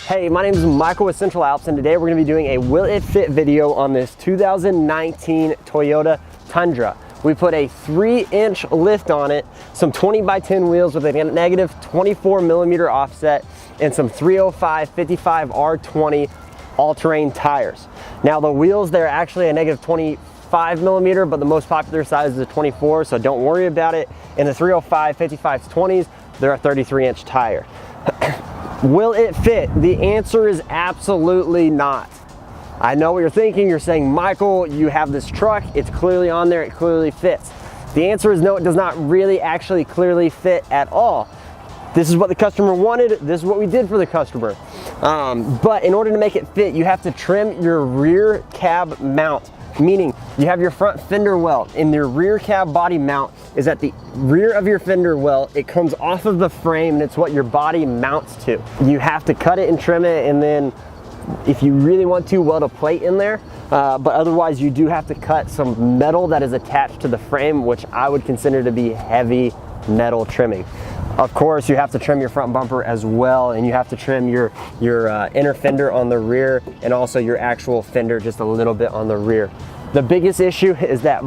Hey, my name is Michael with Central Alps, and today we're going to be doing a Will It Fit video on this 2019 Toyota Tundra. We put a 3-inch lift on it, some 20x10 wheels with a negative 24 millimeter offset, and some 305/55 R20 all-terrain tires. Now the wheels, they're actually a negative 25 millimeter, but the most popular size is a 24, so don't worry about it. And the 305/55 20s, they're a 33-inch tire. Will it fit? The answer is absolutely not. I know what you're thinking. You're saying, Michael, you have this truck, it's clearly on there, it clearly fits. The answer is no, it does not really actually clearly fit at all. This is what the customer wanted, this is what we did for the customer. But in order to make it fit, you have to trim your rear cab mount, meaning you have your front fender well, and your rear cab body mount is at the rear of your fender well. It comes off of the frame, and it's what your body mounts to. You have to cut it and trim it, and then if you really want to, weld a plate in there, but otherwise you do have to cut some metal that is attached to the frame, which I would consider to be heavy metal trimming. Of course, you have to trim your front bumper as well, and you have to trim your inner fender on the rear, and also your actual fender just a little bit on the rear. The biggest issue is that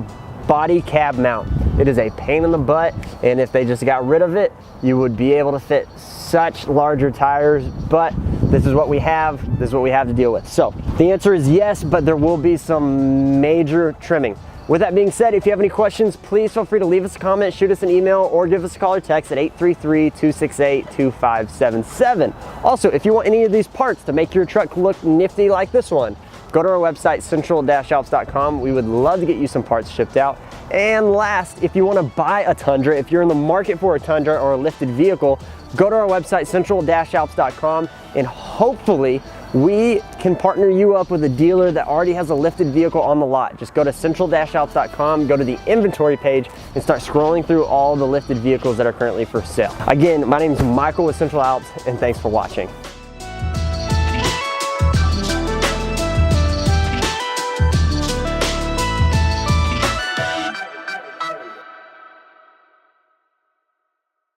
body cab mount. It is a pain in the butt, and if they just got rid of it, you would be able to fit such larger tires, but this is what we have, this is what we have to deal with. So the answer is yes, but there will be some major trimming. With that being said, if you have any questions, please feel free to leave us a comment, shoot us an email, or give us a call or text at 833-268-2577. Also, if you want any of these parts to make your truck look nifty like this one, go to our website, central-alps.com. We would love to get you some parts shipped out. And last, if you want to buy a Tundra, if you're in the market for a Tundra or a lifted vehicle, go to our website, central-alps.com, and hopefully we can partner you up with a dealer that already has a lifted vehicle on the lot. Just go to central-alps.com, go to the inventory page, and start scrolling through all the lifted vehicles that are currently for sale. Again, my name is Michael with Central Alps, and thanks for watching.